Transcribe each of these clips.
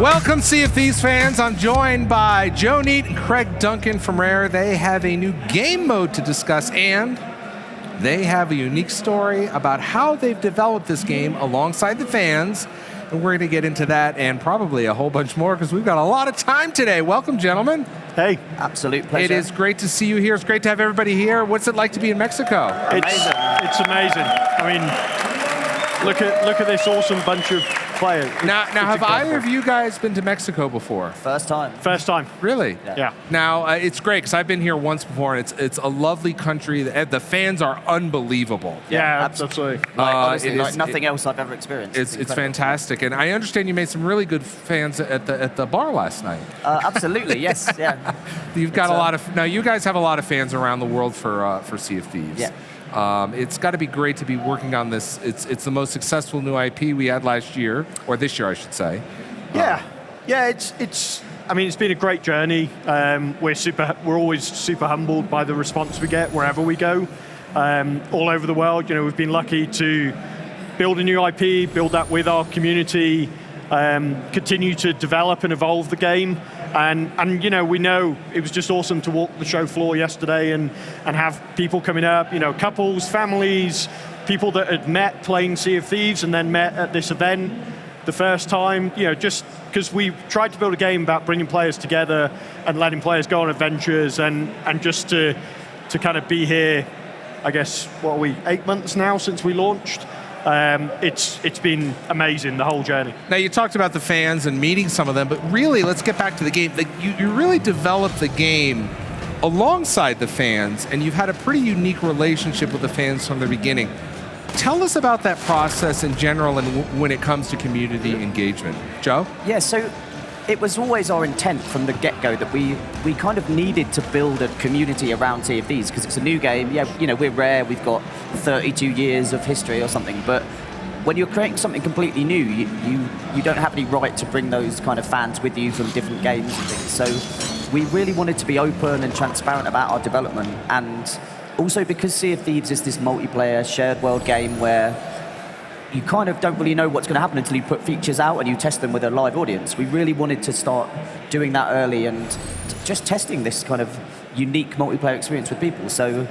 Welcome, Sea of Thieves fans. I'm joined by Joe Neat and Craig Duncan from Rare. They have a new game mode to discuss, and they have a unique story about how they've developed this game alongside the fans. And we're going to get into that and probably a whole bunch more because we've got a lot of time today. Welcome, gentlemen. Hey, absolute pleasure. It is great to see you here. It's great to have everybody here. What's it like to be in Mexico? It's amazing. I mean, look at this awesome bunch of players. Now have either of you guys been to Mexico before? First time. First time. Really? Yeah. Now, it's great because I've been here once before, and it's a lovely country. The fans are unbelievable. Yeah, absolutely. Honestly, like nothing else I've ever experienced. It's fantastic, and I understand you made some really good fans at the bar last night. Absolutely, yes, yeah. You've got a lot of now. You guys have a lot of fans around the world for Sea of Thieves. Yeah. It's got to be great to be working on this. It's the most successful new IP we had last year, or this year, I should say. Yeah, it's. I mean, it's been a great journey. We're always super humbled by the response we get wherever we go, all over the world. You know, we've been lucky to build a new IP, build that with our community, continue to develop and evolve the game. And you know, we know it was just awesome to walk the show floor yesterday and have people coming up, you know, couples, families, people that had met playing Sea of Thieves and then met at this event the first time, you know, just because we tried to build a game about bringing players together and letting players go on adventures and just to kind of be here, I guess, what are we, 8 months now since we launched? It's been amazing, the whole journey. Now, you talked about the fans and meeting some of them, but really, let's get back to the game. You really developed the game alongside the fans, and you've had a pretty unique relationship with the fans from the beginning. Tell us about that process in general and when it comes to community engagement. Joe? Yeah, so it was always our intent from the get-go that we kind of needed to build a community around Sea of Thieves because it's a new game. Yeah, you know, we're Rare, we've got 32 years of history or something, but when you're creating something completely new, you don't have any right to bring those kind of fans with you from different games and things. So we really wanted to be open and transparent about our development, and also because Sea of Thieves is this multiplayer shared world game where you kind of don't really know what's going to happen until you put features out and you test them with a live audience. We really wanted to start doing that early and just testing this kind of unique multiplayer experience with people. So,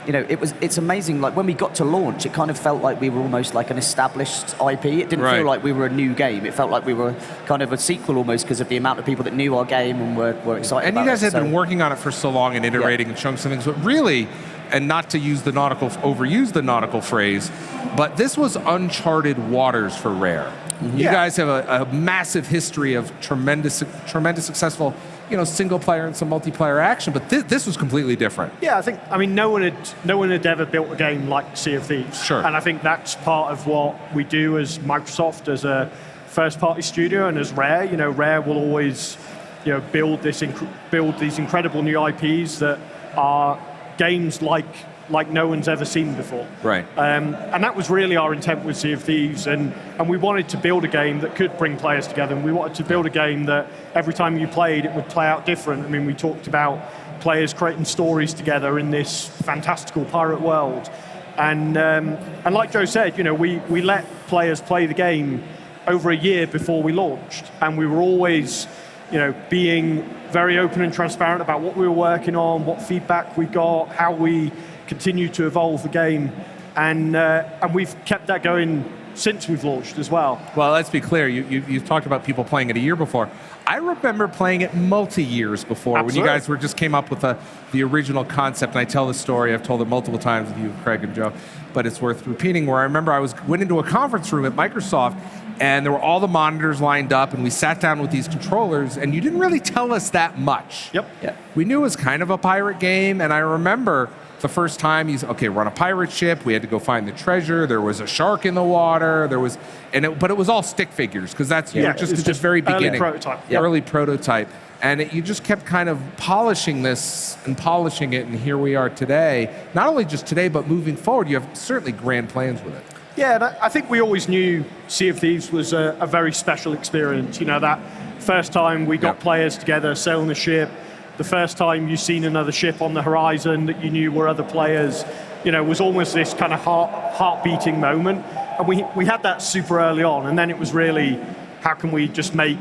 you know, it's amazing. Like when we got to launch, it kind of felt like we were almost like an established IP. It didn't feel like we were a new game. It felt like we were kind of a sequel almost because of the amount of people that knew our game and were excited about it. And you guys had been working on it for so long and iterating and showing some things, but really, and not to use overuse the nautical phrase, but this was uncharted waters for Rare. Mm-hmm. You guys have a massive history of tremendous successful, you know, single player and some multiplayer action, but this was completely different. Yeah, I mean, no one had ever built a game like Sea of Thieves. Sure. And I think that's part of what we do as Microsoft, as a first-party studio, and as Rare. You know, Rare will always, you know, build these incredible new IPs that are games like no one's ever seen before. Right. And that was really our intent with Sea of Thieves, and we wanted to build a game that could bring players together, and we wanted to build a game that every time you played, it would play out different. I mean, we talked about players creating stories together in this fantastical pirate world. And like Joe said, you know, we let players play the game over a year before we launched, and we were always, you know, being very open and transparent about what we were working on, what feedback we got, how we continue to evolve the game, and we've kept that going since we've launched as well. Well, let's be clear. You've talked about people playing it a year before. I remember playing it multi-years before. Absolutely. When you guys just came up with the original concept, and I tell the story. I've told it multiple times with you, Craig and Joe, but it's worth repeating. Where I remember went into a conference room at Microsoft, and there were all the monitors lined up, and we sat down with these controllers, and you didn't really tell us that much. Yep. Yeah. We knew it was kind of a pirate game, and I remember the first time we're on a pirate ship, we had to go find the treasure, there was a shark in the water, but it was all stick figures, because that's just very beginning. Early prototype. And you just kept kind of polishing this and polishing it, and here we are today. Not only just today, but moving forward, you have certainly grand plans with it. Yeah, and I think we always knew Sea of Thieves was a very special experience. You know, that first time we got players together sailing the ship, the first time you seen another ship on the horizon that you knew were other players, you know, was almost this kind of heart-beating moment. And we had that super early on, and then it was really, how can we just make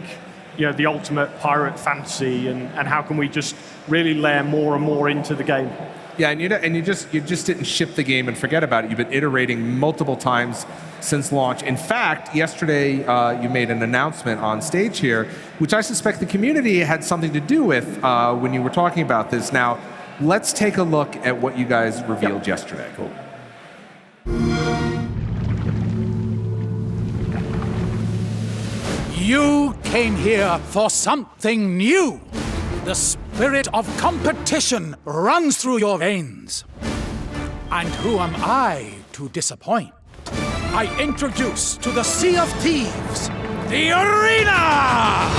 the ultimate pirate fantasy, and how can we just really layer more and more into the game. Yeah, and you just didn't ship the game and forget about it. You've been iterating multiple times since launch. In fact, yesterday you made an announcement on stage here, which I suspect the community had something to do with when you were talking about this. Now, let's take a look at what you guys revealed yesterday. Cool. You came here for something new. The spirit of competition runs through your veins. And who am I to disappoint? I introduce to the Sea of Thieves, the Arena!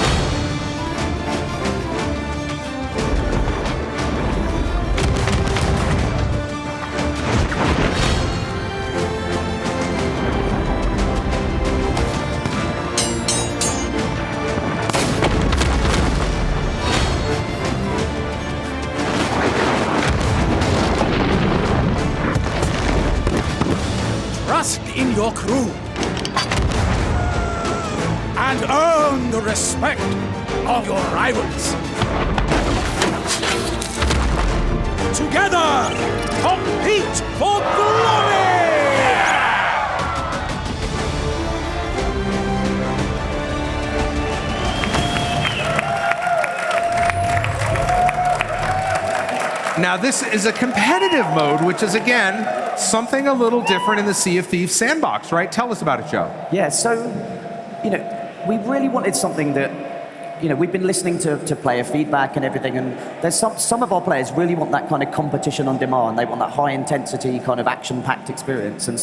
Trust in your crew and earn the respect of your rivals. Together, compete for glory! Now, this is a competitive mode, which is, again, something a little different in the Sea of Thieves sandbox, right? Tell us about it, Joe. Yeah, so, we really wanted something that, we've been listening to player feedback and everything, and there's some of our players really want that kind of competition on demand. They want that high intensity kind of action-packed experience, and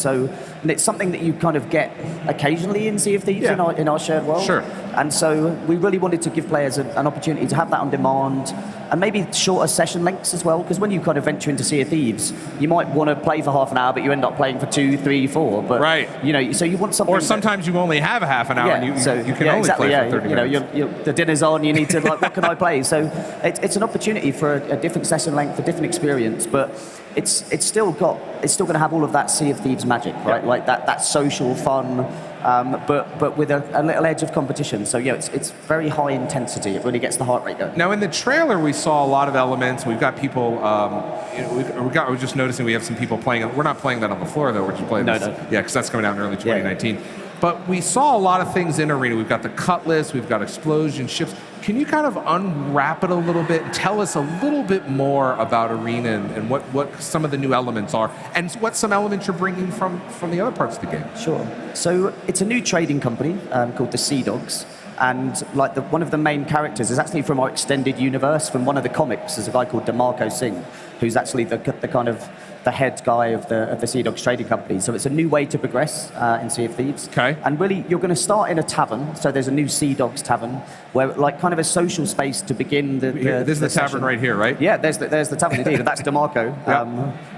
it's something that you kind of get occasionally in Sea of Thieves in our shared world. Sure. And so we really wanted to give players an opportunity to have that on demand, and maybe shorter session lengths as well, because when you kind of venture into Sea of Thieves, you might want to play for half an hour, but you end up playing for 2, 3, 4. But right. So you want something. Or sometimes you only have a half an hour, and you can only exactly, play for 30 minutes. The dinner's on. You need to what can I play? So it's an opportunity for a different session length, a different experience, but it's still going to have all of that Sea of Thieves magic, right? Like that social fun. But with a little edge of competition. So it's very high intensity. It really gets the heart rate going. Now, in the trailer, we saw a lot of elements. We've got people. I was just noticing we have some people playing. We're not playing that on the floor though. We're just playing this. Yeah, because that's coming out in early 2019. But we saw a lot of things in Arena. We've got the Cutlass. We've got explosion ships. Can you kind of unwrap it a little bit and tell us a little bit more about Arena and what some of the new elements are, and what some elements you're bringing from the other parts of the game? Sure. So it's a new trading company called the Sea Dogs. And one of the main characters is actually from our extended universe, from one of the comics. There's a guy called DeMarco Singh, who's actually the kind of the head guy of the Sea Dogs trading company. So it's a new way to progress in Sea of Thieves. Okay. And really, you're going to start in a tavern. So there's a new Sea Dogs tavern, where kind of a social space to begin the this is the tavern session. Right here, right? Yeah, there's the tavern indeed, and that's DeMarco.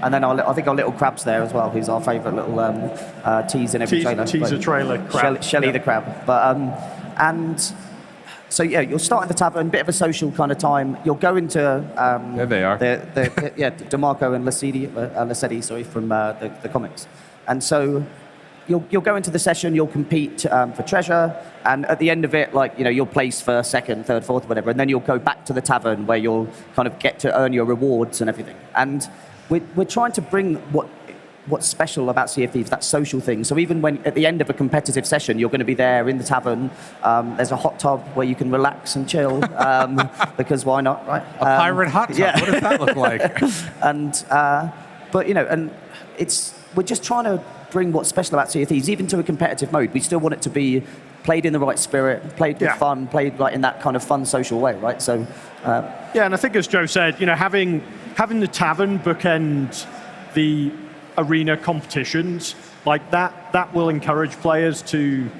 And then I think our little crab's there as well, who's our favourite little tease in every trailer. Teaser trailer, crab. Shelley the crab. But and so you'll start in the tavern, bit of a social kind of time. You'll go into there they are. DeMarco and Lassetti, from the comics, and so you'll go into the session. You'll compete for treasure, and at the end of it, you'll place first, second, third, fourth, whatever, and then you'll go back to the tavern where you'll kind of get to earn your rewards and everything. And we're trying to bring what's special about Sea of Thieves, that social thing. So even when at the end of a competitive session, you're going to be there in the tavern. There's a hot tub where you can relax and chill, because why not, right? A pirate hot tub. Yeah. What does that look like? and we're just trying to bring what's special about Sea of Thieves, even to a competitive mode. We still want it to be played in the right spirit, played with fun, played in that kind of fun social way, right? So. And I think as Joe said, having the tavern bookend the arena competitions like that will encourage players to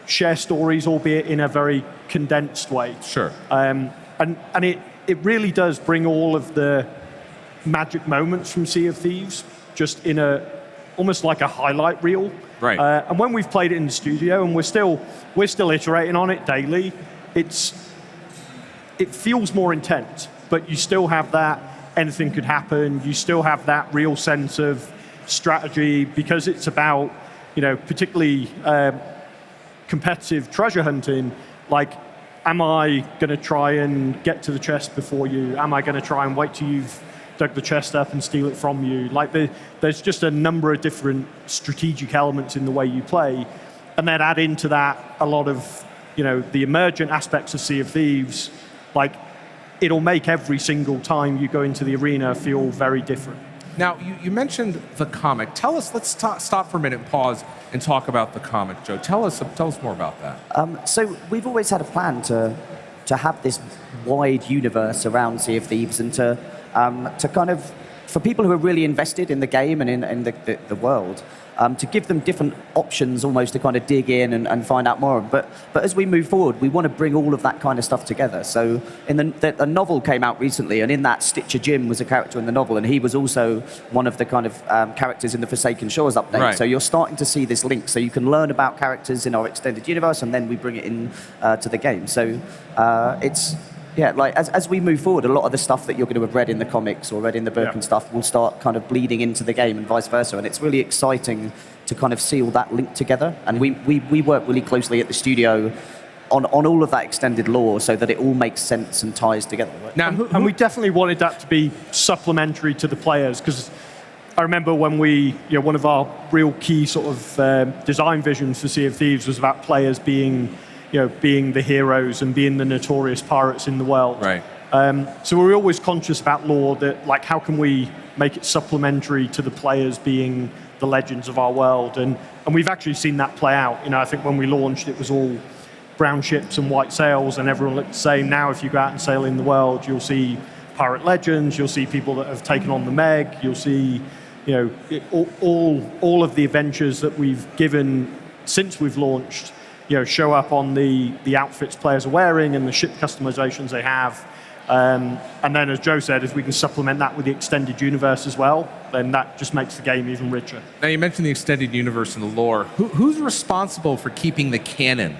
share stories, albeit in a very condensed way. Sure. And it really does bring all of the magic moments from Sea of Thieves just in almost like a highlight reel. Right. And when we've played it in the studio, and we're still iterating on it daily, it feels more intense, but you still have that anything could happen. You still have that real sense of strategy, because it's about, particularly competitive treasure hunting. am I going to try and get to the chest before you? Am I going to try and wait till you've dug the chest up and steal it from you? Like there's just a number of different strategic elements in the way you play, and then add into that a lot of, you know, the emergent aspects of Sea of Thieves. Like, it'll make every single time you go into the arena feel very different. Now, you mentioned the comic. Tell us, let's stop for a minute and pause and talk about the comic, Joe. Tell us more about that. So we've always had a plan to have this wide universe around Sea of Thieves, and to kind of, for people who are really invested in the game and in the world, to give them different options almost to kind of dig in and find out more. But as we move forward, we want to bring all of that kind of stuff together. So a novel came out recently, and in that, Stitcher Jim was a character in the novel, and he was also one of the kind of characters in the Forsaken Shores update. Right. So you're starting to see this link. So you can learn about characters in our extended universe, and then we bring it in to the game. So it's... Yeah, like as we move forward, a lot of the stuff that you're going to have read in the comics or read in the book and stuff will start kind of bleeding into the game and vice versa. And it's really exciting to kind of see all that linked together. And we work really closely at the studio on all of that extended lore so that it all makes sense and ties together. Right? Now, And we definitely wanted that to be supplementary to the players, because I remember when one of our real key sort of design visions for Sea of Thieves was about players being the heroes and being the notorious pirates in the world. Right. So we're always conscious about lore, that like, how can we make it supplementary to the players being the legends of our world? And we've actually seen that play out. You know, I think when we launched, it was all brown ships and white sails, and everyone looked the same. Now, if you go out and sail in the world, you'll see pirate legends, you'll see people that have taken on the Meg, you'll see, all of the adventures that we've given since we've launched, show up on the outfits players are wearing and the ship customizations they have. And then, as Joe said, if we can supplement that with the extended universe as well, then that just makes the game even richer. Now, you mentioned the extended universe and the lore. Who's responsible for keeping the canon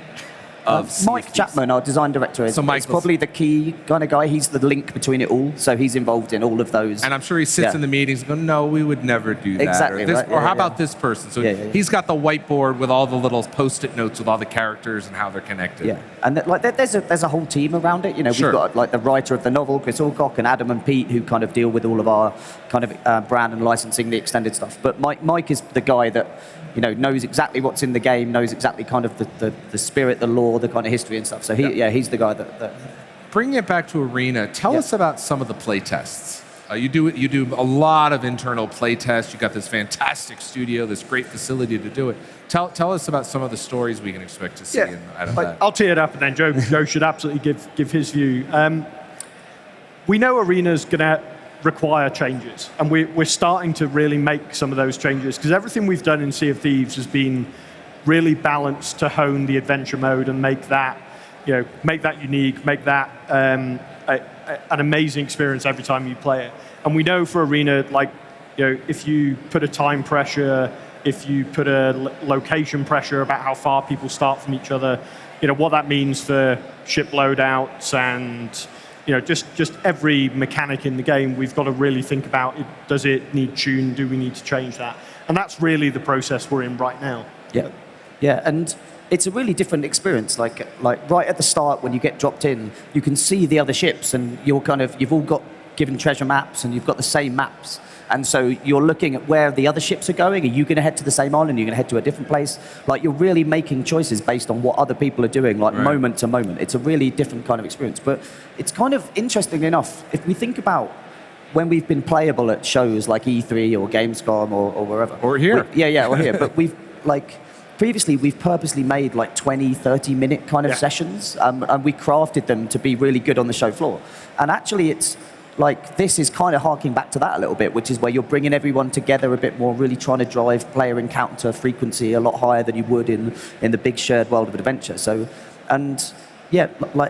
of Mike Chapman, our design director, is probably the key kind of guy. He's the link between it all, so he's involved in all of those. And I'm sure he sits in the meetings and goes, no, we would never do that. Exactly. Or how about this person? So he's got the whiteboard with all the little Post-it notes with all the characters and how they're connected. Yeah, and there's a whole team around it. We've got like the writer of the novel, Chris Alcock, and Adam and Pete, who kind of deal with all of our kind of brand and licensing, the extended stuff. But Mike is the guy that knows exactly what's in the game, knows exactly kind of the spirit, the lore, the kind of history and stuff. So he's the guy that... Bringing it back to Arena, tell us about some of the play tests. You do a lot of internal play tests. You got this fantastic studio, this great facility to do it. Tell us about some of the stories we can expect to see out of that. I'll tee it up, and then Joe should absolutely give his view. We know Arena's going to require changes, and we're starting to really make some of those changes, because everything we've done in Sea of Thieves has been really balanced to hone the adventure mode and make that unique, make that an amazing experience every time you play it. And we know for Arena, if you put a time pressure, if you put a location pressure about how far people start from each other, what that means for ship loadouts and just every mechanic in the game, we've got to really think about it. Does it need tune? Do we need to change that? And that's really the process we're in right now. Yeah, and it's a really different experience. Like right at the start, when you get dropped in, you can see the other ships, and you've all got given treasure maps, and you've got the same maps. And so you're looking at where the other ships are going. Are you going to head to the same island? Are you going to head to a different place? Like, you're really making choices based on what other people are doing, moment to moment. It's a really different kind of experience. But it's kind of interesting enough, if we think about when we've been playable at shows like E3 or Gamescom or wherever. Or here. Or here. But we've, previously, we've purposely made 20, 30-minute kind of sessions, and we crafted them to be really good on the show floor. And actually, it's this is kind of harking back to that a little bit, which is where you're bringing everyone together a bit more, really trying to drive player encounter frequency a lot higher than you would in the big shared world of adventure. So, as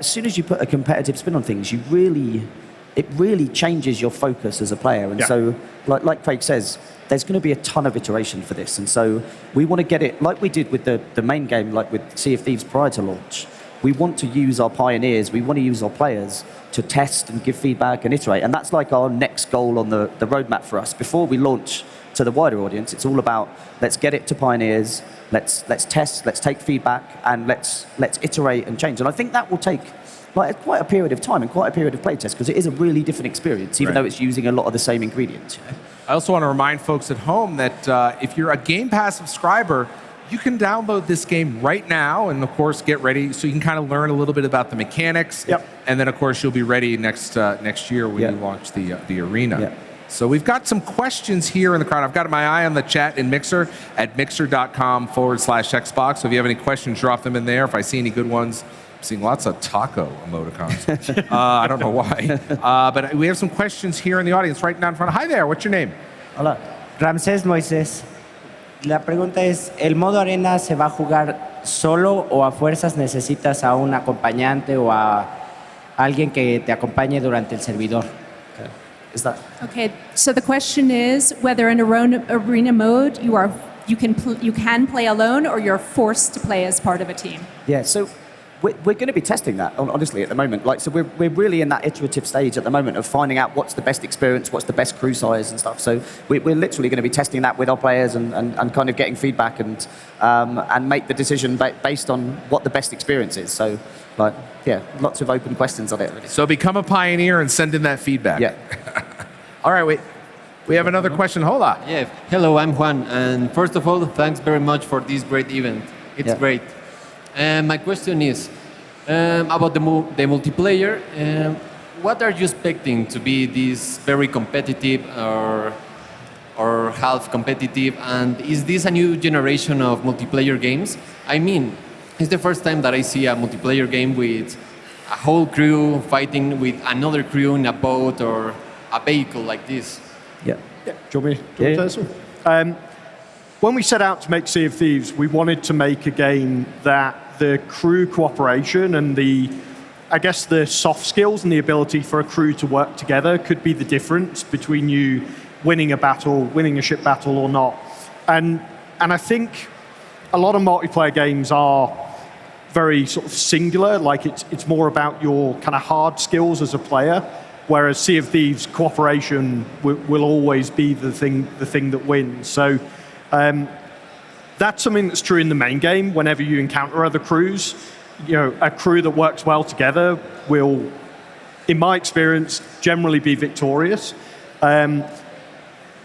soon as you put a competitive spin on things, it really changes your focus as a player. And so, like Craig says, there's going to be a ton of iteration for this. And so we want to get it, like we did with the main game, like with Sea of Thieves prior to launch. We want to use our pioneers, we want to use our players to test and give feedback and iterate. And that's our next goal on the roadmap for us. Before we launch to the wider audience, it's all about, let's get it to pioneers, let's test, let's take feedback, and let's iterate and change. And I think that will take like quite a period of time and quite a period of playtest, because it is a really different experience, even though it's using a lot of the same ingredients. You know? I also want to remind folks at home that if you're a Game Pass subscriber, you can download this game right now and, of course, get ready so you can kind of learn a little bit about the mechanics. Yep. And then, of course, you'll be ready next year when you launch the arena. Yep. So we've got some questions here in the crowd. I've got my eye on the chat in Mixer at mixer.com/Xbox. So if you have any questions, drop them in there. If I see any good ones, I'm seeing lots of taco emoticons. I don't know why. But we have some questions here in the audience right now in front. Hi there, what's your name? Hola, Ramsés Moisés. La pregunta es, ¿el modo arena se va a jugar solo o a fuerzas necesitas a un acompañante o a alguien que te acompañe durante el servidor? Is that? Okay, so the question is whether in arena mode you can play alone or you're forced to play as part of a team. Yeah, so we're going to be testing that, honestly, at the moment. Like, so we're really in that iterative stage at the moment of finding out what's the best experience, what's the best crew size and stuff. So we're literally going to be testing that with our players and kind of getting feedback and make the decision based on what the best experience is. So, like, yeah, lots of open questions on it, really. So become a pioneer and send in that feedback. Yeah. All right, we have another question. Hola. Yeah, hello, I'm Juan. And first of all, thanks very much for this great event. It's great. My question is about the multiplayer. What are you expecting to be this very competitive or half competitive? And is this a new generation of multiplayer games? I mean, it's the first time that I see a multiplayer game with a whole crew fighting with another crew in a boat or a vehicle like this. Yeah. Yeah. Do you want me to tell us? When we set out to make Sea of Thieves, we wanted to make a game that the crew cooperation and the soft skills and the ability for a crew to work together could be the difference between you winning a ship battle or not. And I think a lot of multiplayer games are very sort of singular, like it's more about your kind of hard skills as a player, whereas Sea of Thieves cooperation will always be the thing that wins. So that's something that's true in the main game. Whenever you encounter other crews, you know, a crew that works well together will, in my experience, generally be victorious.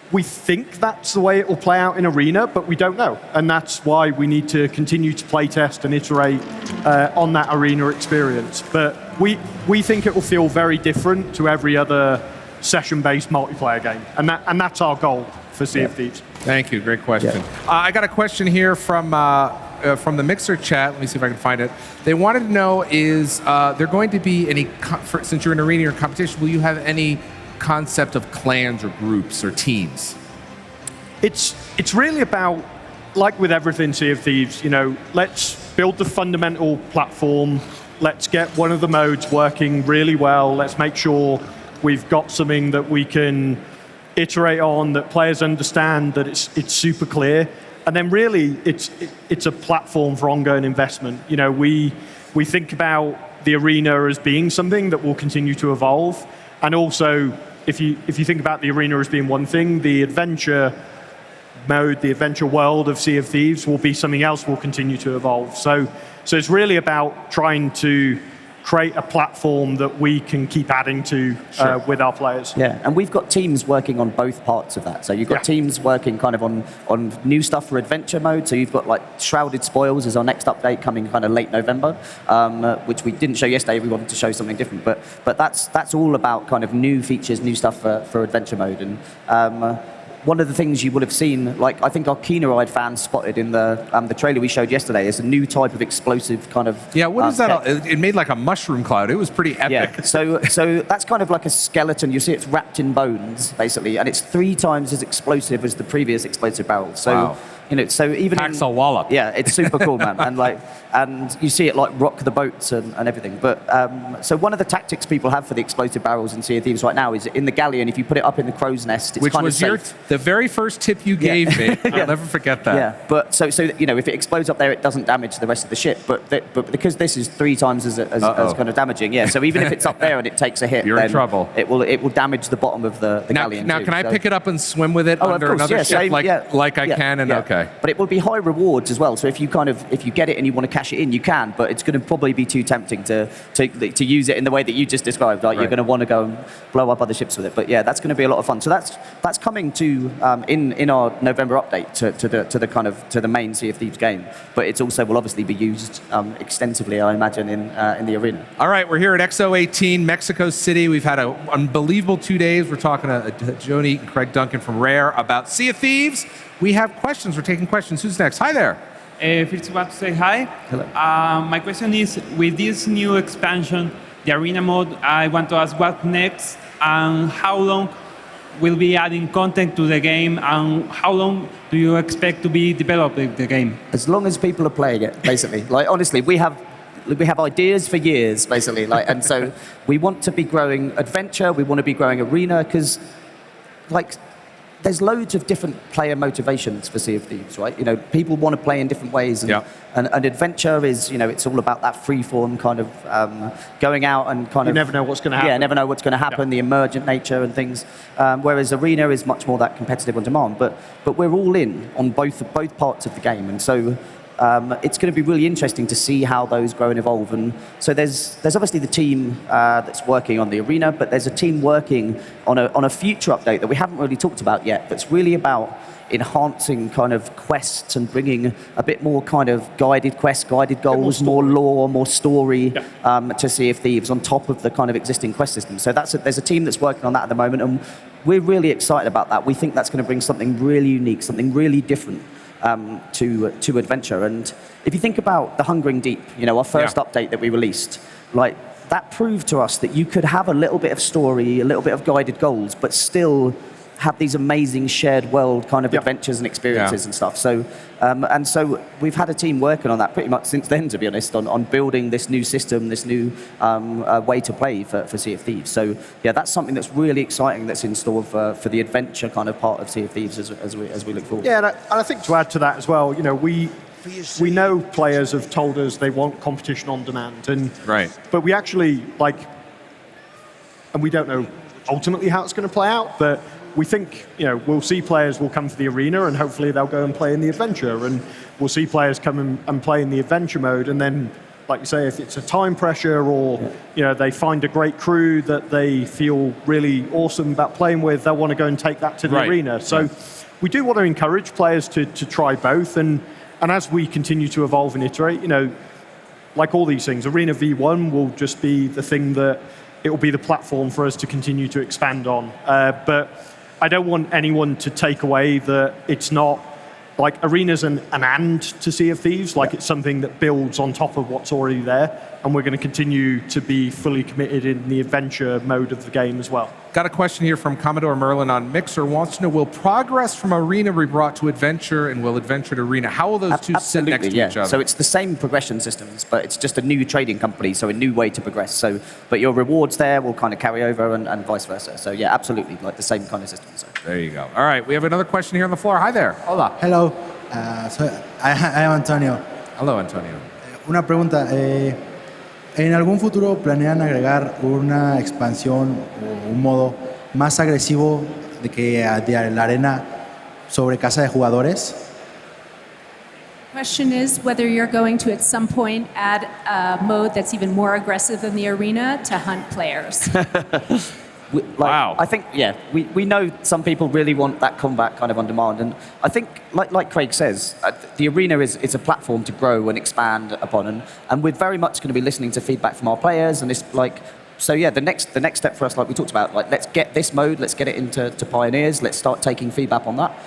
We think that's the way it will play out in Arena, but we don't know. And that's why we need to continue to play test and iterate on that Arena experience. But we think it will feel very different to every other session-based multiplayer game. And that's our goal for Sea of Thieves. Thank you. Great question. I got a question here from the Mixer chat. Let me see if I can find it. They wanted to know, is there going to be any, since you're in arena or competition, will you have any concept of clans or groups or teams? It's really about, like with everything Sea of Thieves, you know, let's build the fundamental platform. Let's get one of the modes working really well. Let's make sure we've got something that we can iterate on, that players understand, that it's super clear. And then really, it's a platform for ongoing investment. You know, we think about the arena as being something that will continue to evolve. And also, if you think about the arena as being one thing, the adventure mode, the adventure world of Sea of Thieves will be something else will continue to evolve. So it's really about trying to create a platform that we can keep adding to with our players. Yeah, and we've got teams working on both parts of that. So you've got teams working kind of on new stuff for adventure mode. So you've got like Shrouded Spoils is our next update coming kind of late November, which we didn't show yesterday. We wanted to show something different, but that's all about kind of new features, new stuff for adventure mode. And one of the things you would have seen, like I think our Keener-eyed fans spotted in the trailer we showed yesterday, is a new type of explosive kind of. Yeah, what is that? tech. It made like a mushroom cloud. It was pretty epic. Yeah, so that's kind of like a skeleton. You see it's wrapped in bones, basically, and it's 3 times as explosive as the previous explosive barrel. So, wow. You know, so even Packs a wallop. Yeah, it's super cool, man, and you see it like rock the boats and everything. But so one of the tactics people have for the explosive barrels in Sea of Thieves right now is in the galleon. If you put it up in the crow's nest, it's Which kind was of safe. the The very first tip you gave me, I'll never forget that. Yeah, but so if it explodes up there, it doesn't damage the rest of the ship. But because this is 3 times as kind of damaging, so even if it's up there and it takes a hit, You're in trouble. It will damage the bottom of the galleon. Now, too, can I so. pick it up and swim with it under another ship like I can? And okay. But it will be high rewards as well. So if you get it and you want to cash it in, you can. But it's going to probably be too tempting to use it in the way that you just described. Like you're going to want to go and blow up other ships with it. But yeah, that's going to be a lot of fun. So that's coming to in our November update to the main Sea of Thieves game. But it also will obviously be used extensively, I imagine, in the arena. All right, we're here at X018, Mexico City. We've had an unbelievable 2 days. We're talking to Joni and Craig Duncan from Rare about Sea of Thieves. We have questions. We're taking questions. Who's next? Hi there. First, I want to say hi. Hello. My question is, with this new expansion, the arena mode, I want to ask what next and how long will be adding content to the game, and how long do you expect to be developing the game? As long as people are playing it, basically. Like honestly, we have ideas for years, basically. Like, and so we want to be growing adventure. We want to be growing arena because, like, there's loads of different player motivations for Sea of Thieves, right? People want to play in different ways, and adventure is, it's all about that free-form kind of going out and kind of... You never know what's going to happen. Yeah, never know what's going to happen, the emergent nature and things. Whereas arena is much more that competitive on demand. But we're all in on both parts of the game, and so it's going to be really interesting to see how those grow and evolve. And so there's obviously the team that's working on the arena, but there's a team working on a future update that we haven't really talked about yet, that's really about enhancing kind of quests and bringing a bit more kind of guided quests, guided goals, more lore, more story to Sea of Thieves on top of the kind of existing quest system. So there's a team that's working on that at the moment, and we're really excited about that. We think that's going to bring something really unique, something really different to adventure. And if you think about the Hungering Deep, our first update that we released, like that proved to us that you could have a little bit of story, a little bit of guided goals, but still have these amazing shared world kind of adventures and experiences and stuff. So and so we've had a team working on that pretty much since then, to be honest, on building this new system, this new way to play for Sea of Thieves. So yeah, that's something that's really exciting that's in store for the adventure kind of part of Sea of Thieves as we look forward. Yeah, and I think to add to that as well, we know players have told us they want competition on demand, but we actually and we don't know ultimately how it's going to play out, but we think, we'll see players will come to the arena and hopefully they'll go and play in the adventure, and we'll see players come and play in the adventure mode, and then, like you say, if it's a time pressure or they find a great crew that they feel really awesome about playing with, they'll want to go and take that to the arena. So we do want to encourage players to try both, and as we continue to evolve and iterate, like all these things, Arena V1 will just be the thing that it will be the platform for us to continue to expand on. But I don't want anyone to take away that it's not, like, Arena's an and to Sea of Thieves, like it's something that builds on top of what's already there, and we're going to continue to be fully committed in the adventure mode of the game as well. Got a question here from Commodore Merlin on Mixer. Wants to know, will progress from Arena be brought to Adventure, and will Adventure to Arena? How will those two sit next to each other? So it's the same progression systems, but it's just a new trading company, so a new way to progress. So, but your rewards there will kind of carry over and vice versa. So yeah, absolutely, like the same kind of system. So. There you go. All right, we have another question here on the floor. Hi there. Hola. Hello, I am Antonio. Hello, Antonio. Una pregunta. ¿En algún futuro planean agregar una expansión o un modo más agresivo de la arena sobre casa de jugadores? Question is whether you're going to at some point add a mode that's even more aggressive than the arena to hunt players. Wow. I think, we know some people really want that combat kind of on demand. And I think, like Craig says, the arena is a platform to grow and expand upon. And we're very much going to be listening to feedback from our players. And it's like, so yeah, the next step for us, like we talked about, like let's get this mode, let's get it into Pioneers, let's start taking feedback on that.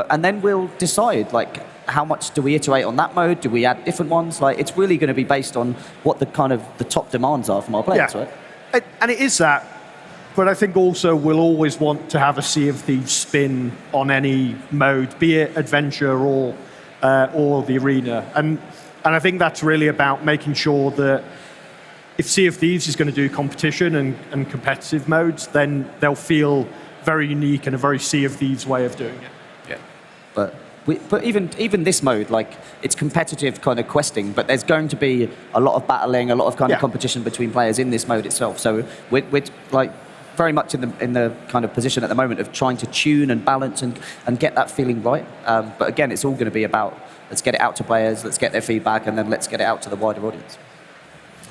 And then we'll decide, like, how much do we iterate on that mode? Do we add different ones? Like, it's really going to be based on what the top demands are from our players, right? And it is that. But I think also we'll always want to have a Sea of Thieves spin on any mode, be it adventure or the arena. And I think that's really about making sure that if Sea of Thieves is going to do competition and competitive modes, then they'll feel very unique and a very Sea of Thieves way of doing it. Yeah. But even this mode, like, it's competitive kind of questing, but there's going to be a lot of battling, a lot of kind of competition between players in this mode itself. So we're like very much in the kind of position at the moment of trying to tune and balance and get that feeling right. But again, it's all going to be about, let's get it out to players, let's get their feedback, and then let's get it out to the wider audience.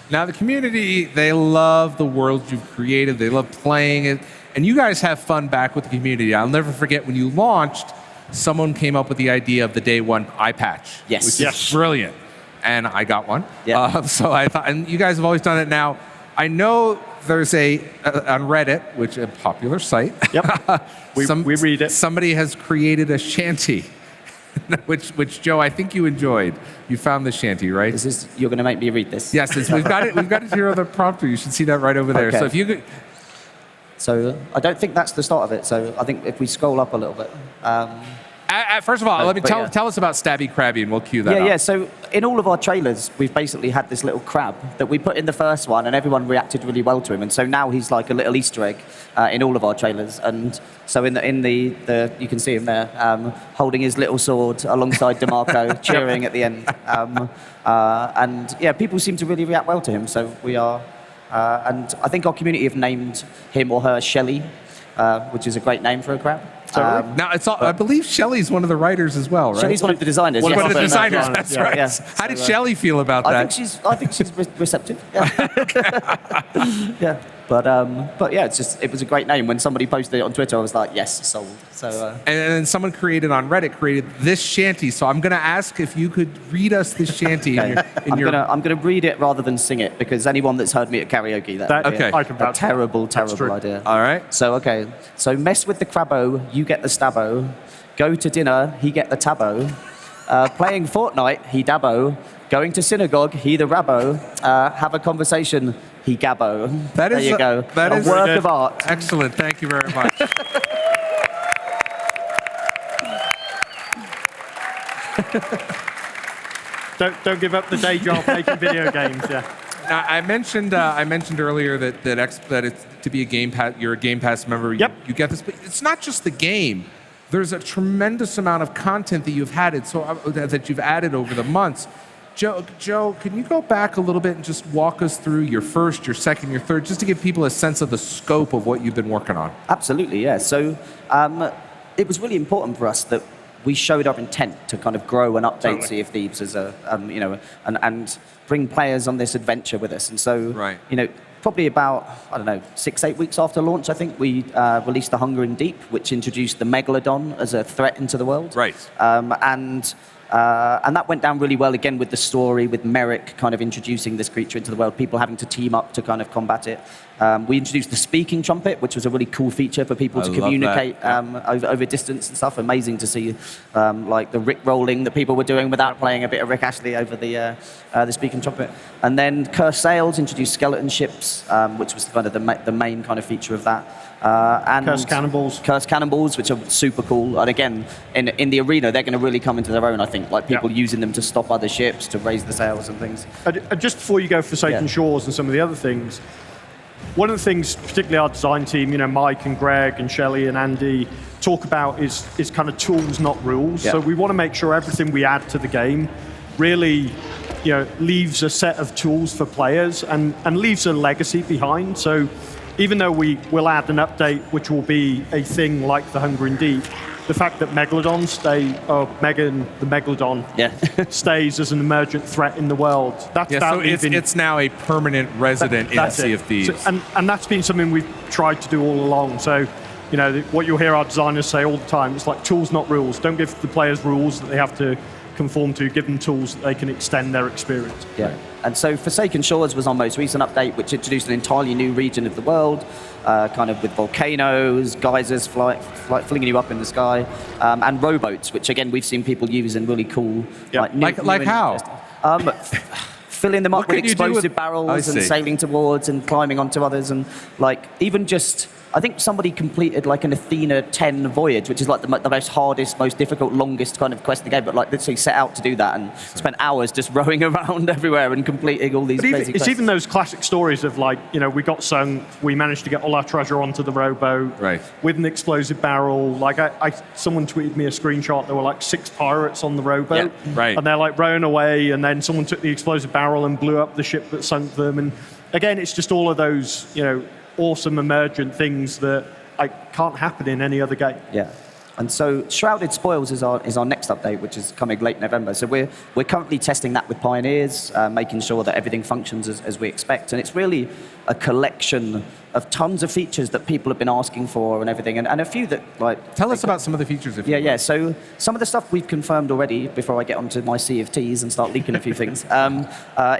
Now, the community, they love the world you've created. They love playing it. And you guys have fun back with the community. I'll never forget when you launched, someone came up with the idea of the day one eye patch. Yes. Which is brilliant. And I got one. Yeah. So I thought, and you guys have always done it now. I know there's on Reddit, which is a popular site. Yep. We read it. Somebody has created a shanty, which Joe, I think you enjoyed. You found the shanty, right? You're going to make me read this. Yes, we've got it. We've got it here on the prompter. You should see that right over there. Okay. So if you could. So I don't think that's the start of it. So I think if we scroll up a little bit. First of all, let me tell us about Stabby Krabby, and we'll cue that up. Yeah. So in all of our trailers, we've basically had this little crab that we put in the first one, and everyone reacted really well to him. And so now he's like a little Easter egg in all of our trailers. And so in the you can see him there holding his little sword alongside DeMarco, cheering at the end. And yeah, people seem to really react well to him. So we are, and I think our community have named him or her Shelley, which is a great name for a crab. Now, I believe Shelley's one of the writers as well, right? Shelley's one of the designers. One yes. of the designers, that's right. Yeah. How did Shelley feel about that? I think she's receptive. Yeah. Yeah. But yeah, it was a great name. When somebody posted it on Twitter, I was like, yes, sold. So. And then someone on Reddit created this shanty. So I'm going to ask if you could read us this shanty. Okay. I'm going to read it rather than sing it, because anyone that's heard me at karaoke, that would be a terrible idea. All right. So mess with the crabbo, you get the stabbo. Go to dinner, he get the tabbo. Playing Fortnite, he dabbo. Going to synagogue, he the rabbo. Have a conversation, he gabbo. There you go. That is a work of art. Excellent. Thank you very much. Don't give up the day job making video games. Yeah. Now, I mentioned earlier that it's to be a Game Pass. You're a Game Pass member. Yep. You get this, but it's not just the game. There's a tremendous amount of content that you've that you've added over the months. Joe, can you go back a little bit and just walk us through your first, your second, your third, just to give people a sense of the scope of what you've been working on? Absolutely, yeah. So it was really important for us that we showed our intent to kind of grow and update Sea of Thieves as a, and bring players on this adventure with us. And so, probably about, 6-8 weeks after launch, I think, we released The Hunger in Deep, which introduced the Megalodon as a threat into the world. Right. And that went down really well, again, with the story, with Merrick kind of introducing this creature into the world, people having to team up to kind of combat it. We introduced the speaking trumpet, which was a really cool feature for people to communicate over distance and stuff. Amazing to see like the Rick rolling that people were doing without playing a bit of Rick Ashley over the speaking trumpet. And then Cursed Sails introduced skeleton ships, which was kind of the main kind of feature of that. And Cursed Cannonballs, which are super cool. And again, in the arena, they're going to really come into their own, I think, like people using them to stop other ships, to raise the sails and things. Just before you go for Forsaken Shores and some of the other things, one of the things, particularly our design team, Mike and Greg and Shelley and Andy talk about is kind of tools, not rules. Yeah. So we want to make sure everything we add to the game really leaves a set of tools for players and leaves a legacy behind. So even though we will add an update which will be a thing like the Hunger in Deep, the fact that Megalodon the Megalodon stays as an emergent threat in the world. It's now a permanent resident in Sea of Thieves. So, and that's been something we've tried to do all along. So, what you'll hear our designers say all the time, it's like tools, not rules. Don't give the players rules that they have to conform to, give them tools that they can extend their experience. Yeah. And so Forsaken Shores was our most recent update, which introduced an entirely new region of the world, kind of with volcanoes, geysers flinging you up in the sky, and rowboats, which again we've seen people use in really cool, like how? Filling them up with explosive barrels and sailing towards and climbing onto others, and even just I think somebody completed like an Athena 10 voyage, which is like the most hardest, most difficult, longest kind of quest in the game. But like, so he set out to do that and spent hours just rowing around everywhere and completing all these crazy quests. It's even those classic stories of like, we got sunk, we managed to get all our treasure onto the rowboat with an explosive barrel. Like someone tweeted me a screenshot. There were like 6 pirates on the rowboat, and they're like rowing away, and then someone took the explosive barrel and blew up the ship that sunk them. And again, it's just all of those, awesome emergent things that can't happen in any other game. Yeah. And so Shrouded Spoils is our next update, which is coming late November. So we're currently testing that with Pioneers, making sure that everything functions as we expect. And it's really a collection of tons of features that people have been asking for and everything, and a few that Tell us about some of the features. Yeah. So some of the stuff we've confirmed already before I get onto my sea of T's and start leaking a few things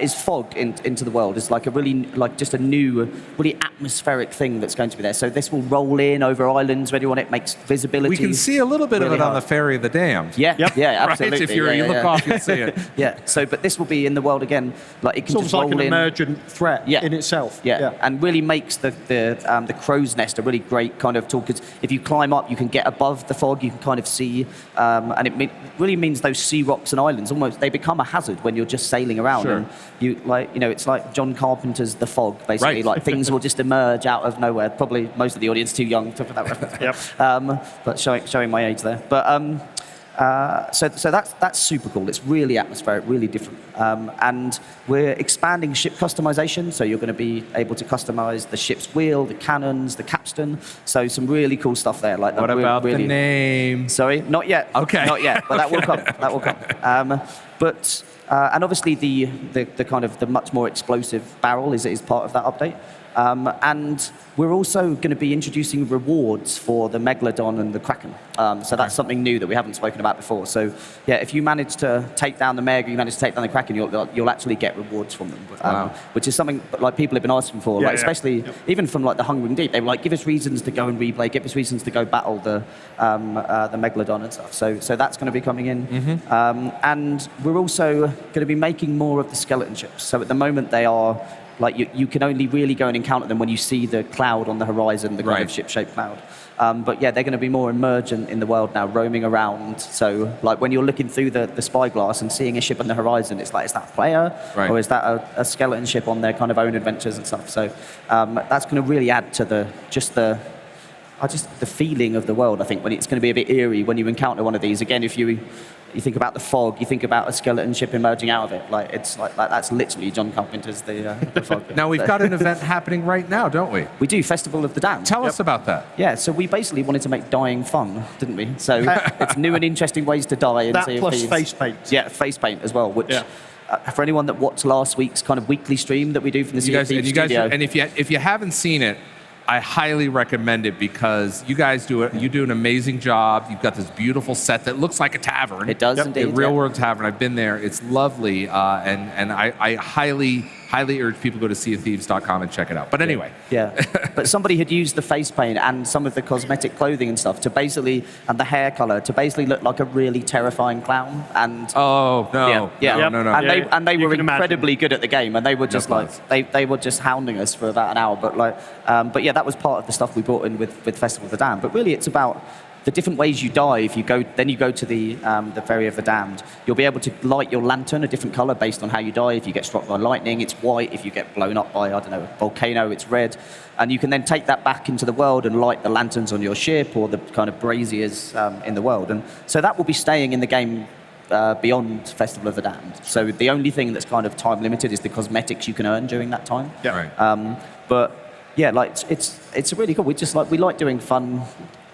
is fog into the world. It's like a really just a new, really atmospheric thing that's going to be there. So this will roll in over islands where you want it, makes visibility. We can see a little bit really of it on hard. the Ferry of the Damned. Yeah, absolutely. Right? If you look off, you'll see it. Yeah. So, but this will be in the world again. Like it can It's just almost like roll an in. emergent threat in itself. Yeah, and really makes the crow's nest a really great kind of tool, because if you climb up, you can get above the fog, you can kind of see, and it really means those sea rocks and islands almost, they become a hazard when you're just sailing around. Sure. And it's like John Carpenter's The Fog, basically. Like things will just emerge out of nowhere. Probably most of the audience too young for that reference. But showing my age there. But so that's super cool. It's really atmospheric, really different. And we're expanding ship customization, so you're going to be able to customize the ship's wheel, the cannons, the capstan. So some really cool stuff there. Like what about the name? Sorry, not yet. Okay, not yet, but that will come. That will come. And obviously the kind of the much more explosive barrel is part of that update. And we're also going to be introducing rewards for the Megalodon and the Kraken. So that's something new that we haven't spoken about before. So yeah, if you manage to take down the Meg, you manage to take down the Kraken, you'll actually get rewards from them. Which is something like people have been asking for, especially even from like the Hungering Deep. They were like, give us reasons to go and replay, give us reasons to go battle the Megalodon and stuff. So that's going to be coming in. And we're also going to be making more of the skeleton ships. So at the moment they are like you can only really go and encounter them when you see the cloud on the horizon, the kind of ship-shaped cloud. But yeah, they're going to be more emergent in the world now, roaming around. So like when you're looking through the spyglass and seeing a ship on the horizon, it's like, is that a player? Or is that a skeleton ship on their kind of own adventures and stuff? So that's going to really add to the feeling of the world, I think, when it's going to be a bit eerie when you encounter one of these. Again, if you think about the fog, you think about a skeleton ship emerging out of it. Like it's like that's literally John Carpenter's the fog. Now we've got an event happening right now, don't we? We do, Festival of the Damned. Tell us about that. Yeah, so we basically wanted to make dying fun, didn't we? So it's new and interesting ways to die. That plus face paint. Yeah, face paint as well, which... For anyone that watched last week's kind of weekly stream that we do from the Thieves studio. And if you haven't seen it, I highly recommend it, because you guys do an amazing job. You've got this beautiful set that looks like a tavern. It does indeed. A real world tavern. I've been there. It's lovely, and I highly urge people to go to seaofthieves.com and check it out. But anyway. Yeah. But somebody had used the face paint and some of the cosmetic clothing and stuff and the hair color to basically look like a really terrifying clown. And no. No. And they were incredibly imagine. good at the game, and they were just they were just hounding us for about an hour. But yeah, that was part of the stuff we brought in with Festival of the Damned. But really, it's about the different ways you die. If you go to the Ferry of the Damned, you'll be able to light your lantern a different color based on how you die. If you get struck by lightning, it's white. If you get blown up by, a volcano, it's red. And you can then take that back into the world and light the lanterns on your ship or the kind of braziers in the world. And so that will be staying in the game beyond Festival of the Damned. So the only thing that's kind of time limited is the cosmetics you can earn during that time. Yeah. Right. But yeah, like it's really cool. We like doing fun,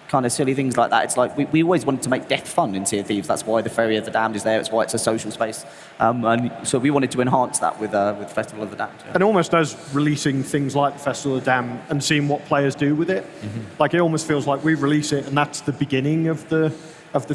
kind of silly things like that. It's like we always wanted to make death fun in Sea of Thieves. That's why the Ferry of the Damned is there. It's why it's a social space. And so we wanted to enhance that with Festival of the Damned. Yeah. And almost as releasing things like the Festival of the Damned and seeing what players do with it. Like it almost feels like we release it and that's the beginning of the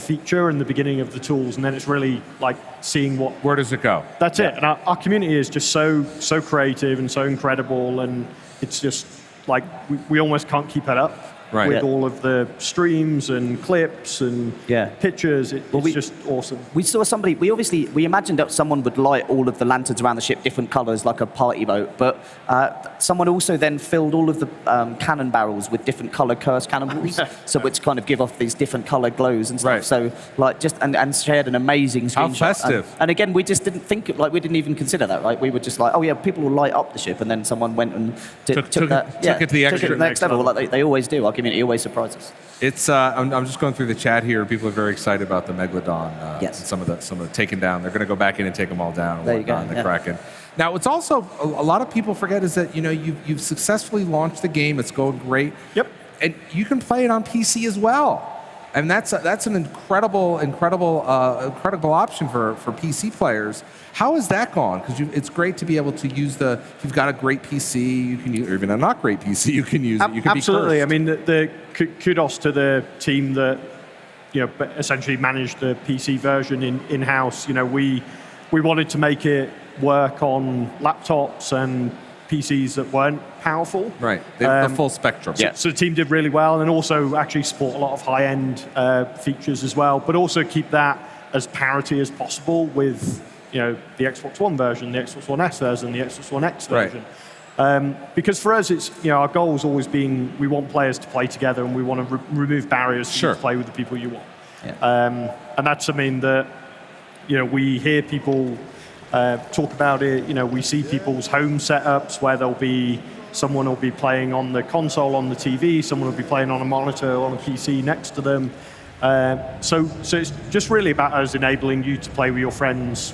feature and the beginning of the tools, and then it's really like seeing where does it go. That's it. And our community is just so creative and so incredible, and it's just like we almost can't keep it up. Right. with Yeah. all of the streams and clips and Yeah. pictures. It's just awesome. We saw somebody. We imagined that someone would light all of the lanterns around the ship different colours, like a party boat. But someone also then filled all of the cannon barrels with different coloured cursed cannonballs, so which kind of give off these different coloured glows and stuff. Right. So like just and shared an amazing How screenshot. festive. And again, we just didn't think like we didn't even consider that. Right. We were just like, oh yeah, people will light up the ship, and then someone went and took it to the extra- next level, like they always do. Our community always surprises. It's. I'm just going through the chat here. People are very excited about the Megalodon. Yes. And some of the taken down. They're going to go back in and take them all down. And There you go, whatnot, the yeah. Kraken. Now, what's also a lot of people forget is that you've successfully launched the game. It's going great. Yep. And you can play it on PC as well. And that's an incredible option for PC players. How has that gone? Because it's great to be able to use if you've got a great PC, you can use, or even a not great PC, you can use it. You can Absolutely. be I cursed. mean, the kudos to the team that essentially managed the PC version in-house. We wanted to make it work on laptops and PCs that weren't powerful. Right, the full spectrum. Yeah. So the team did really well, and also actually support a lot of high-end features as well, but also keep that as parity as possible with the Xbox One version, the Xbox One S version, the Xbox One X Right. version. Because for us, it's our goal has always been we want players to play together, and we want to remove barriers for you Sure. to play with the people you want. Yeah. And that's something that we hear people talk about it. We see people's home setups where someone will be playing on the console on the TV, someone will be playing on a monitor on a PC next to them. So it's just really about us enabling you to play with your friends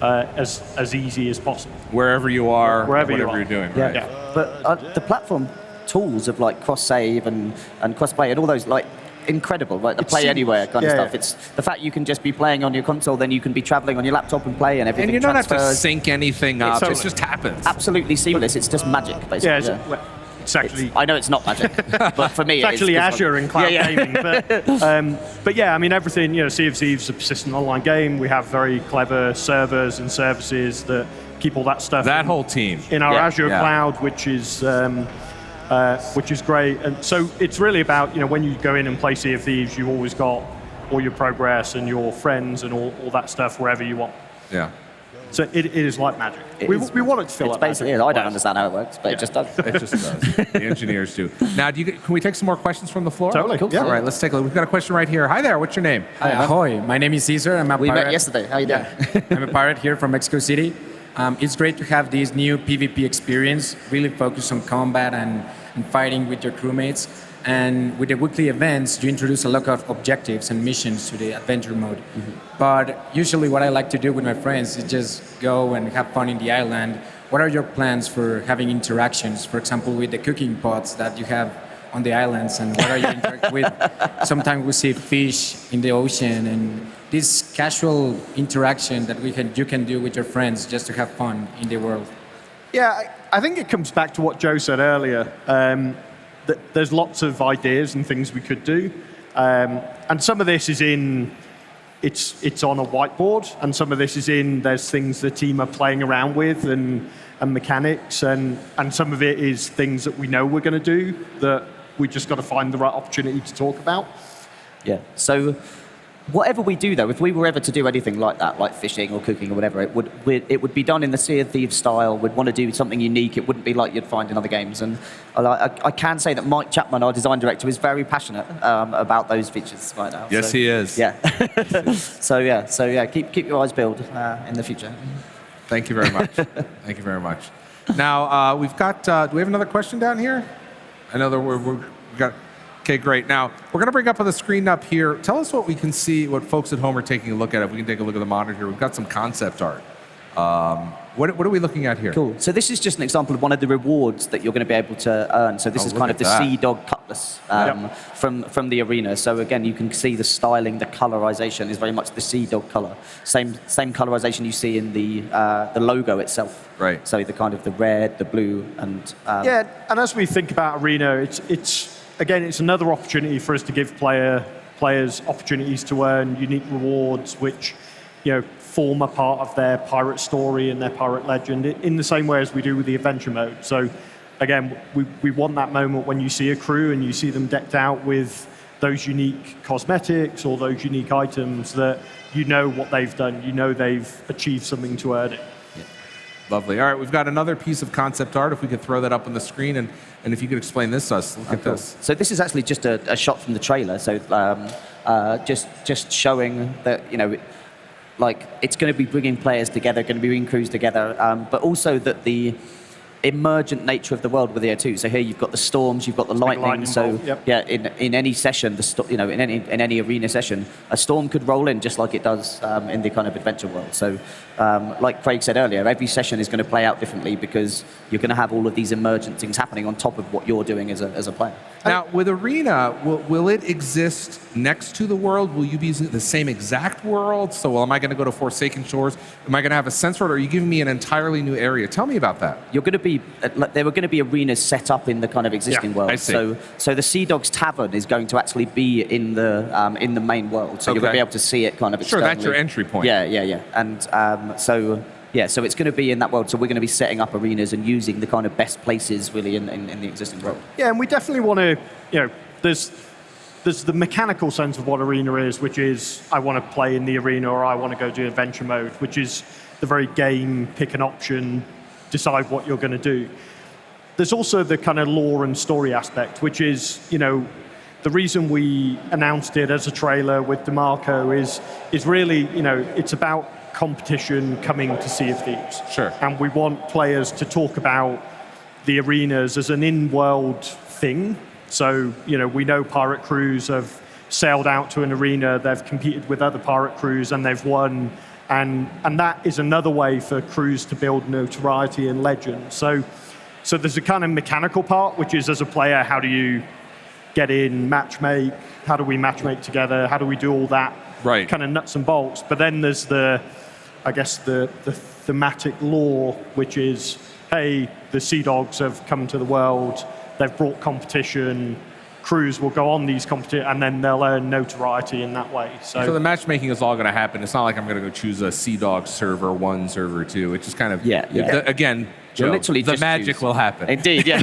as easy as possible. Wherever you are, Wherever you whatever are. you're doing. Yeah. Right. Yeah. But the platform tools of like cross save and cross play and all those like incredible, right? The It's play seamless. anywhere kind of Yeah, stuff. yeah. It's the fact you can just be playing on your console, then you can be traveling on your laptop and play, and everything And you don't have to transfers. sync anything up. Totally. It just happens. Absolutely seamless. It's just magic, basically. Yeah, it's actually I know it's not magic, but for me, it's actually it's Azure and cloud Yeah, yeah. gaming. But yeah, I mean everything. Sea of Thieves is a persistent online game. We have very clever servers and services that keep all that stuff. That whole team. in our Yeah. Azure Yeah. cloud, which is great. And so it's really about when you go in and play Sea of Thieves, you've always got all your progress and your friends and all that stuff wherever you want. Yeah. So it is like magic. We want it to feel It's like basically magic. it. I don't understand how it works, but it just does. It just does. The engineers do. Now, can we take some more questions from the floor? Totally. Cool. Yeah. All right, let's take a look. We've got a question right here. Hi there. What's your name? Hi, ahoy. My name is Caesar. I'm a We pirate. met yesterday. How you doing? I'm a pirate here from Mexico City. It's great to have this new PvP experience, really focused on combat and fighting with your crewmates. And with the weekly events, you introduce a lot of objectives and missions to the adventure mode. But usually what I like to do with my friends is just go and have fun in the island. What are your plans for having interactions, for example, with the cooking pots that you have on the islands, and what are you interact with? Sometimes we see fish in the ocean, and this casual interaction that you can do with your friends just to have fun in the world. Yeah, I think it comes back to what Joe said earlier. That there's lots of ideas and things we could do, and some of this is it's on a whiteboard, and some of this is there's things the team are playing around with and mechanics, and some of it is things that we know we're going to do that we just got to find the right opportunity to talk about. Yeah. So whatever we do, though, if we were ever to do anything like that, like fishing or cooking or whatever, it would be done in the Sea of Thieves style. We'd want to do something unique. It wouldn't be like you'd find in other games. And I can say that Mike Chapman, our design director, is very passionate about those features right now. Yes, he is. Yeah. So yeah, keep your eyes peeled in the future. Thank you very much. Thank you very much. Now, we've got, do we have another question down here? I know that we've got, okay, great. Now, we're going to bring up on the screen up here, tell us what we can see, what folks at home are taking a look at. If we can take a look at the monitor, we've got some concept art. What are we looking at here? Cool. So this is just an example of one of the rewards that you're going to be able to earn. So this is look kind at of the that. Sea Dog Cutlass from the arena. So again, you can see the styling, the colorization is very much the Sea Dog color. Same colorization you see in the logo itself. Right. So the kind of the red, the blue, and Yeah, and as we think about Arena, it's another opportunity for us to give players opportunities to earn unique rewards, which form a part of their pirate story and their pirate legend in the same way as we do with the adventure mode. So again, we want that moment when you see a crew and you see them decked out with those unique cosmetics or those unique items that you know what they've done, you know they've achieved something to earn it. Lovely. All right, we've got another piece of concept art. If we could throw that up on the screen, and if you could explain this to us. Look at this. So this is actually just a shot from the trailer. So just showing that, you know, like it's going to be bringing players together, going to be bringing crews together, but also that the emergent nature of the world with the too. So here you've got the storms, you've got the lightning. So yeah, in any session, you know, in any arena session, a storm could roll in just like it does in the kind of adventure world. So like Craig said earlier, every session is going to play out differently because you're going to have all of these emergent things happening on top of what you're doing as a player. Now, with Arena, will it exist next to the world? Will you be using the same exact world? So, well, am I going to go to Forsaken Shores? Am I going to have a sense for it, or are you giving me an entirely new area? Tell me about that. You're going to be, there were going to be arenas set up in the kind of existing world. I see. So the Sea Dogs Tavern is going to actually be in the main world. So you're going to be able to see it kind of Sure, externally. that's your entry point. Yeah. And so it's going to be in that world. So we're going to be setting up arenas and using the kind of best places really in the existing world. Yeah, and we definitely want to, you know, there's the mechanical sense of what Arena is, which is I want to play in the arena or I want to go do adventure mode, which is the very game, pick an option, decide what you're going to do. There's also the kind of lore and story aspect, which is, you know, the reason we announced it as a trailer with DeMarco is really, you know, it's about competition coming to Sea of Thieves. Sure. And we want players to talk about the arenas as an in-world thing. So, you know, we know pirate crews have sailed out to an arena, they've competed with other pirate crews and they've won. And that is another way for crews to build notoriety and legend. So there's a kind of mechanical part, which is as a player, how do you get in, matchmake, how do we matchmake together, how do we do all that kind of nuts and bolts. But then there's the thematic lore, which is, hey, the Sea Dogs have come to the world, they've brought competition, crews will go on these competitions, and then they'll earn notoriety in that way. So the matchmaking is all going to happen. It's not like I'm going to go choose a Sea Dog server 1, server 2. It's just kind of, again, Joe, literally the magic will happen. Indeed, yeah.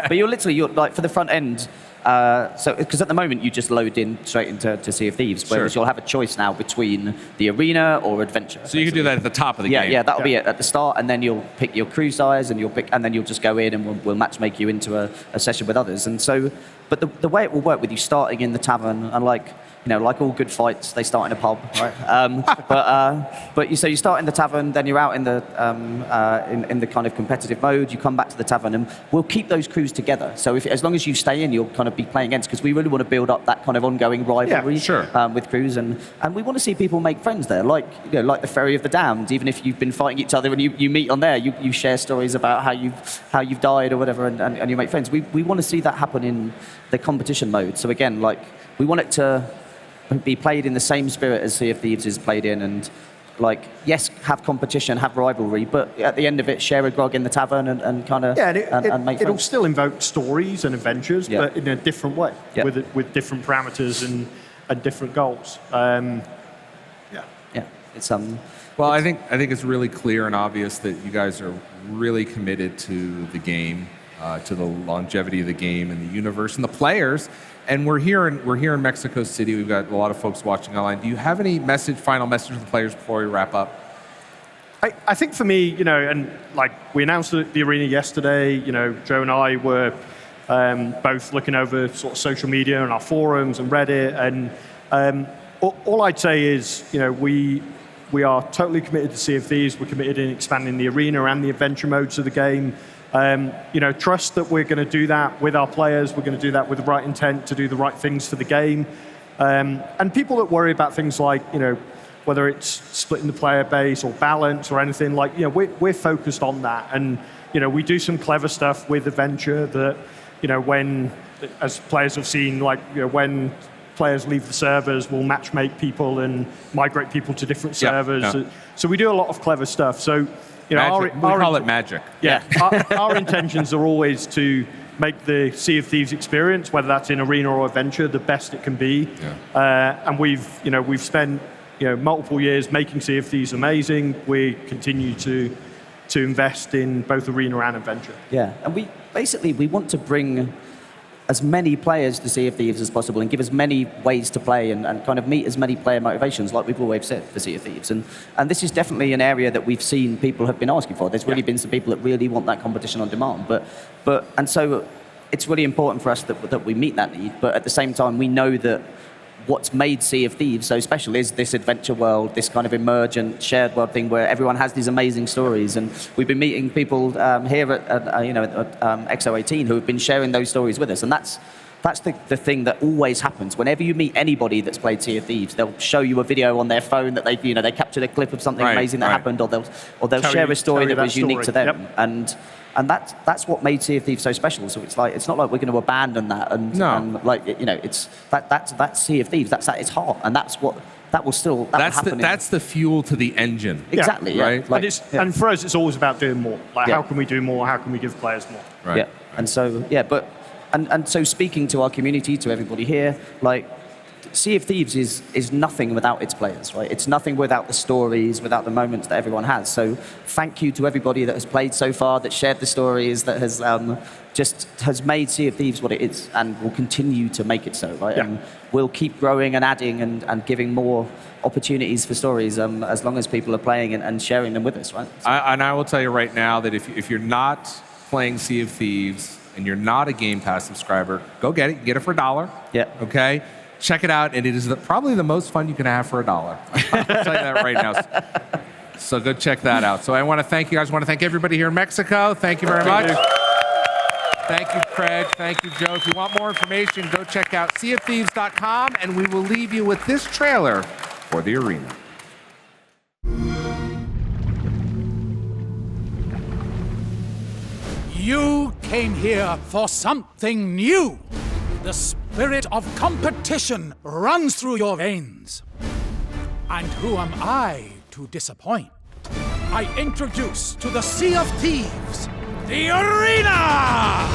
But you're like, for the front end, so because at the moment you just load in straight into Sea of Thieves, whereas you'll have a choice now between the arena or adventure. So you can do that at the top of the game. Yeah, that'll be it at the start, and then you'll pick your crew size, and then you'll just go in, and we'll matchmake you into a session with others. And so, but the way it will work with you starting in the tavern, and like, you know, like all good fights, they start in a pub, right? But you start in the tavern, then you're out in the in the kind of competitive mode. You come back to the tavern, and we'll keep those crews together. So as long as you stay in, you'll kind of be playing against, because we really want to build up that kind of ongoing rivalry with crews, and we want to see people make friends there, like, you know, like the Ferry of the Damned. Even if you've been fighting each other and you meet on there, you share stories about how you've died or whatever, and you make friends. We want to see that happen in the competition mode. So again, like, we want it to be played in the same spirit as Sea of Thieves is played in, and like, yes, have competition, have rivalry, but at the end of it, share a grog in the tavern and kind of and make friends. It'll still invoke stories and adventures, but in a different way, with different parameters and different goals. It's Well, I think it's really clear and obvious that you guys are really committed to the game, to the longevity of the game and the universe and the players. And we're here in Mexico City. We've got a lot of folks watching online. Do you have any final message to the players before we wrap up? I think for me, you know, and like we announced the arena yesterday, you know, Joe and I were both looking over sort of social media and our forums and Reddit, and all I'd say is, you know, we are totally committed to Sea of Thieves. We're committed in expanding the arena and the adventure modes of the game. You know, trust that we're going to do that with our players. We're going to do that with the right intent to do the right things for the game. And people that worry about things like, you know, whether it's splitting the player base or balance or anything, like, you know, we're focused on that. And, you know, we do some clever stuff with adventure that, you know, when, as players have seen, like, you know, when players leave the servers, we'll matchmake people and migrate people to different servers. So we do a lot of clever stuff. So, you know, we call it magic. Yeah, our intentions are always to make the Sea of Thieves experience, whether that's in arena or adventure, the best it can be. And we've spent, you know, multiple years making Sea of Thieves amazing. We continue to invest in both arena and adventure. Yeah, and basically we want to bring as many players to Sea of Thieves as possible and give as many ways to play and kind of meet as many player motivations like we've always said for Sea of Thieves. And this is definitely an area that we've seen people have been asking for. There's really been some people that really want that competition on demand. And so it's really important for us that we meet that need. But at the same time, we know that what's made Sea of Thieves so special is this adventure world, this kind of emergent shared world thing where everyone has these amazing stories. And we've been meeting people here at X018 who have been sharing those stories with us. And that's the thing that always happens. Whenever you meet anybody that's played Sea of Thieves, they'll show you a video on their phone that they captured a clip of something amazing that happened, or they'll share a story that was unique to them. Yep. And that's what made Sea of Thieves so special. So it's not like we're going to abandon that. That's Sea of Thieves. That's at its heart, and that will happen. That's the fuel to the engine. Exactly. Yeah. Right. And for us, it's always about doing more. How can we do more? How can we give players more? Right. Yeah. And so and so speaking to our community, to everybody here, Sea of Thieves is nothing without its players, right? It's nothing without the stories, without the moments that everyone has. So thank you to everybody that has played so far, that shared the stories, that has made Sea of Thieves what it is, and will continue to make it so, right? Yeah. And we'll keep growing and adding and giving more opportunities for stories as long as people are playing and sharing them with us, right? I will tell you right now that if you're not playing Sea of Thieves and you're not a Game Pass subscriber, go get it. Get it for $1. Yeah. Okay? Check it out, and it is probably the most fun you can have for $1. I'll tell you that right now. So go check that out. So I want to thank you guys. I want to thank everybody here in Mexico. Thank you very much. Thank you, Craig. Thank you, Joe. If you want more information, go check out seaofthieves.com, and we will leave you with this trailer for the arena. You came here for something new. The spirit of competition runs through your veins. And who am I to disappoint? I introduce to the Sea of Thieves, the arena!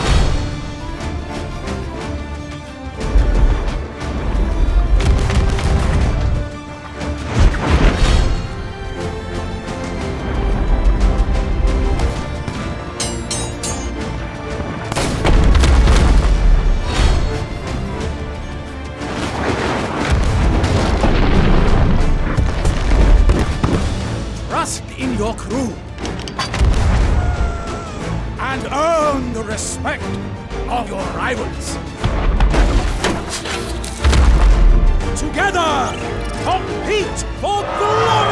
In your crew and earn the respect of your rivals. Together, compete for glory!